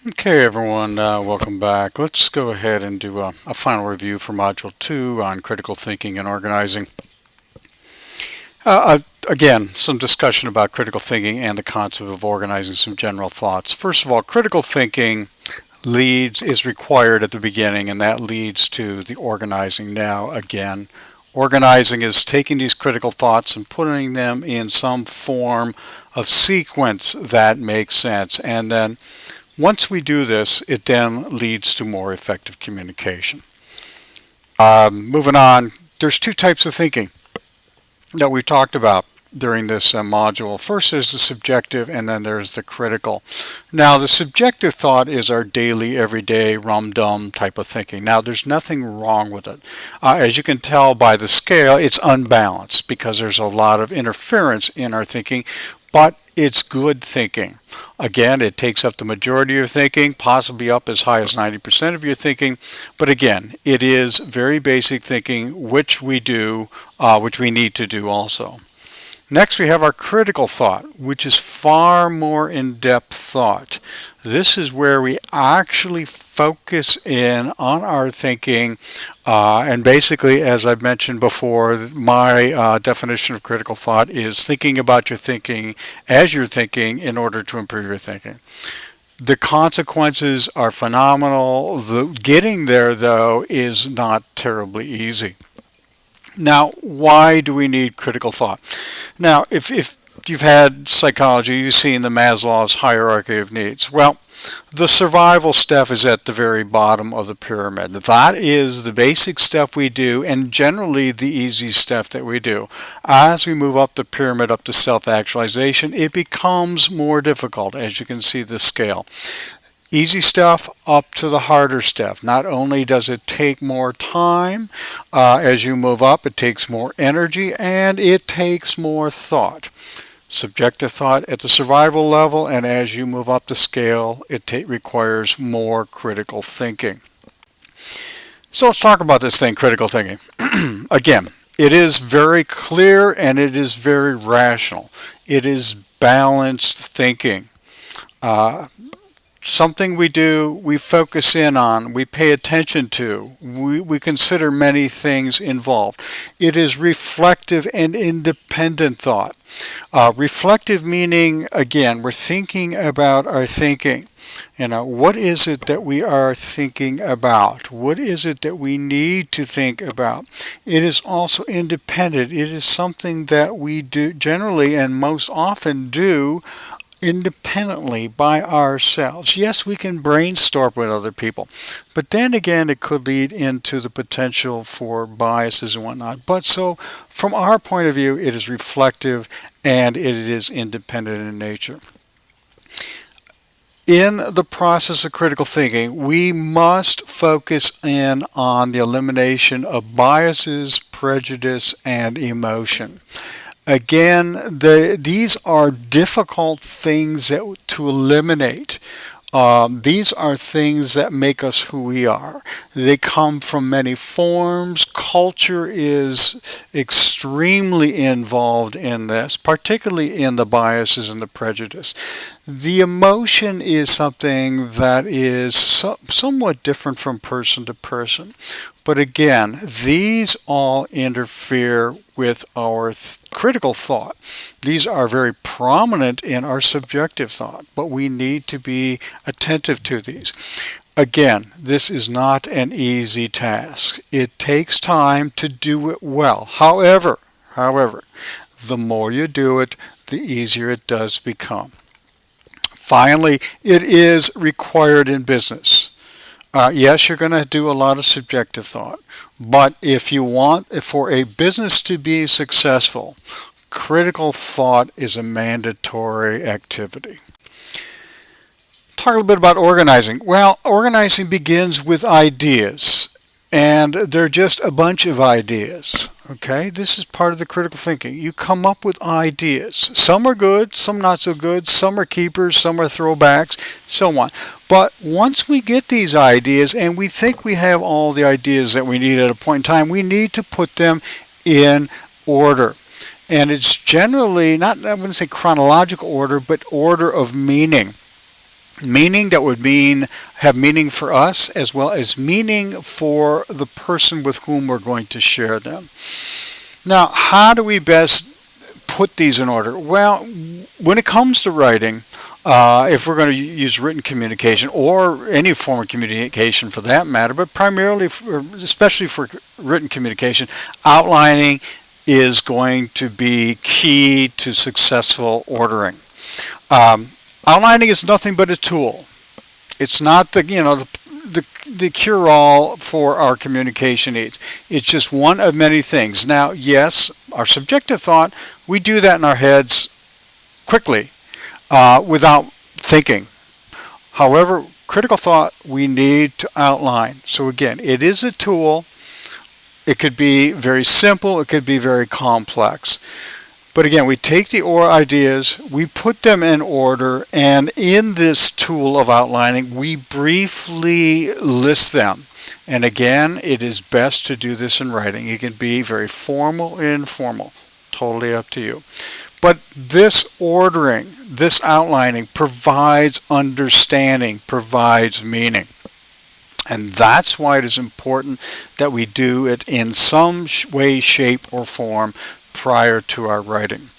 Okay, everyone, welcome back. Let's go ahead and do a final review for Module 2 on critical thinking and organizing. Again, some discussion about critical thinking and the concept of organizing, some general thoughts. First of all, critical thinking is required at the beginning, and that leads to the organizing. Now, again, organizing is taking these critical thoughts and putting them in some form of sequence that makes sense, and then once we do this, it then leads to more effective communication. Moving on, there's two types of thinking that we talked about during this module. First is the subjective, and then there's the critical. Now, the subjective thought is our daily, everyday, rum-dum type of thinking. Now, there's nothing wrong with it. As you can tell by the scale, it's unbalanced because there's a lot of interference in our thinking, but it's good thinking. Again, it takes up the majority of your thinking, possibly up as high as 90% of your thinking. But again, it is very basic thinking, which we do, which we need to do also. Next, we have our critical thought, which is far more in-depth thought. This is where we actually focus in on our thinking, and basically, as I've mentioned before, my definition of critical thought is thinking about your thinking as you're thinking in order to improve your thinking. The consequences are phenomenal. Getting there, though, is not terribly easy. Now, why do we need critical thought? Now, if you've had psychology, you've seen the Maslow's hierarchy of needs. Well, the survival stuff is at the very bottom of the pyramid. That is the basic stuff we do, and generally the easy stuff that we do. As we move up the pyramid, up to self-actualization, it becomes more difficult, as you can see the scale. Easy stuff up to the harder stuff. Not only does it take more time as you move up, it takes more energy and it takes more thought. Subjective thought at the survival level, and as you move up the scale, it requires more critical thinking. So let's talk about this thing, critical thinking. Again, it is very clear and it is very rational. It is balanced thinking. Something we do, we focus in on, we pay attention to, we consider many things involved. It is reflective and independent thought. Reflective meaning, again, we're thinking about our thinking. What is it that we are thinking about? What is it that we need to think about? It is also independent. It is something that we do generally and most often do independently by ourselves. Yes, we can brainstorm with other people, but then again, it could lead into the potential for biases and whatnot. But so, from our point of view, it is reflective and it is independent in nature. In the process of critical thinking, we must focus in on the elimination of biases, prejudice, and emotion. Again, these are difficult things to eliminate. These are things that make us who we are. They come from many forms. Culture is extremely involved in this, particularly in the biases and the prejudice. The emotion is something that is somewhat different from person to person. But again, these all interfere with our critical thought. These are very prominent in our subjective thought, but we need to be attentive to these. Again, this is not an easy task. It takes time to do it well. However, the more you do it, the easier it does become. Finally, it is required in business. Yes, you're going to do a lot of subjective thought, but if you want for a business to be successful, critical thought is a mandatory activity. Talk a little bit about organizing. Well, organizing begins with ideas, and they're just a bunch of ideas. Okay, this is part of the critical thinking. You come up with ideas. Some are good, some not so good, some are keepers, some are throwbacks, so on. But once we get these ideas and we think we have all the ideas that we need at a point in time, we need to put them in order. And it's generally not, I wouldn't say chronological order, but order of meaning. Meaning that would have meaning for us as well as meaning for the person with whom we're going to share them. Now, how do we best put these in order? Well, when it comes to writing, if we're going to use written communication or any form of communication for that matter, but primarily, especially for written communication, outlining is going to be key to successful ordering. Outlining is nothing but a tool. It's not the cure-all for our communication needs. It's just one of many things. Now, yes, our subjective thought, we do that in our heads quickly without thinking. However, critical thought we need to outline. So again, it is a tool. It could be very simple. It could be very complex. But again, we take the ideas, we put them in order, and in this tool of outlining, we briefly list them. And again, it is best to do this in writing. It can be very formal and informal, totally up to you. But this ordering, this outlining provides understanding, provides meaning. And that's why it is important that we do it in some way, shape, or form prior to our writing.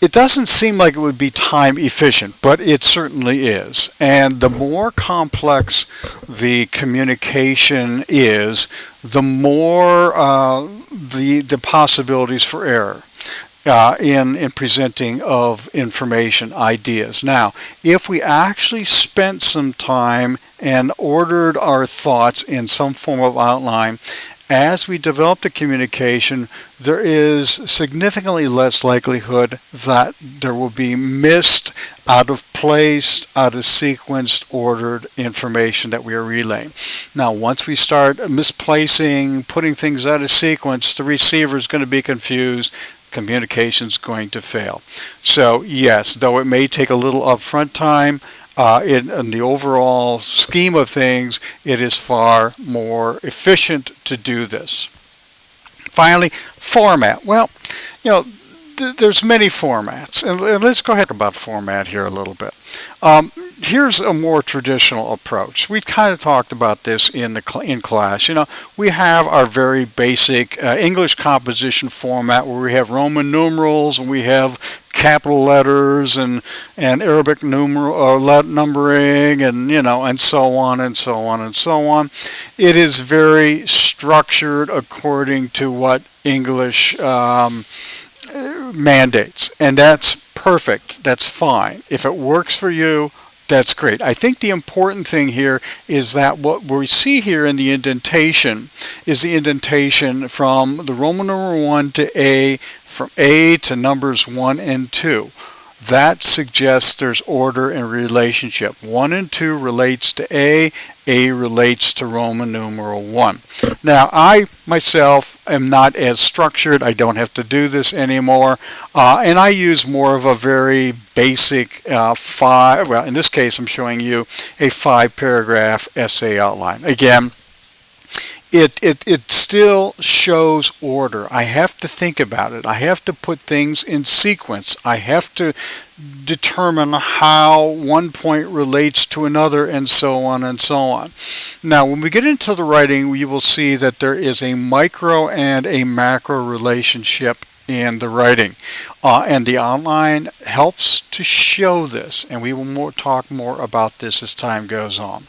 It doesn't seem like it would be time efficient, but it certainly is. And the more complex the communication is, the more the possibilities for error in presenting of information, ideas. Now, if we actually spent some time and ordered our thoughts in some form of outline, as we develop the communication, there is significantly less likelihood that there will be missed, out of place, out of sequenced, ordered information that we are relaying. Now, once we start misplacing, putting things out of sequence, the receiver is going to be confused. Communication is going to fail. So, yes, though it may take a little upfront time, in the overall scheme of things, it is far more efficient to do this. Finally, format. Well, there's many formats, and let's go ahead about format here a little bit. Here's a more traditional approach. We kind of talked about this in class. We have our very basic English composition format where we have Roman numerals and we have capital letters and Arabic numbering and so on and so on and so on. It is very structured according to what English mandates, and that's perfect. That's fine. If it works for you, that's great. I think the important thing here is that what we see here in the indentation is the indentation from the Roman numeral 1 to A, from A to numbers 1 and 2. That suggests there's order and relationship. 1 and 2 relates to A relates to Roman numeral 1. Now, I myself am not as structured. I don't have to do this anymore. And I use more of a very basic in this case, I'm showing you a 5-paragraph essay outline. Again, it still shows order. I have to think about it. I have to put things in sequence. I have to determine how one point relates to another, and so on and so on. Now, when we get into the writing, you will see that there is a micro and a macro relationship in the writing. And the outline helps to show this, and we will talk more about this as time goes on.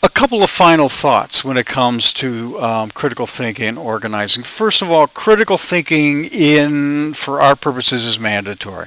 A couple of final thoughts when it comes to critical thinking and organizing. First of all, critical thinking for our purposes is mandatory.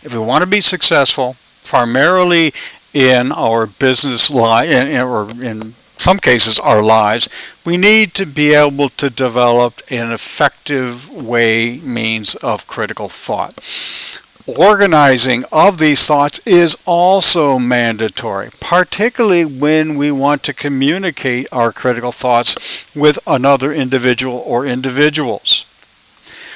If we want to be successful, primarily in our business life, or in some cases our lives, we need to be able to develop an effective means of critical thought. Organizing of these thoughts is also mandatory, particularly when we want to communicate our critical thoughts with another individual or individuals.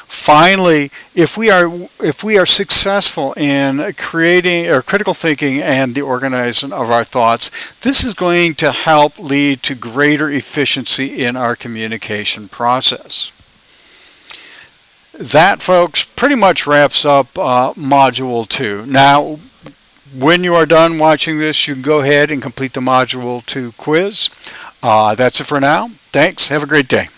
Finally, if we are successful in creating critical thinking and the organizing of our thoughts, this is going to help lead to greater efficiency in our communication process. That, folks, pretty much wraps up Module 2. Now, when you are done watching this, you can go ahead and complete the Module 2 quiz. That's it for now. Thanks. Have a great day.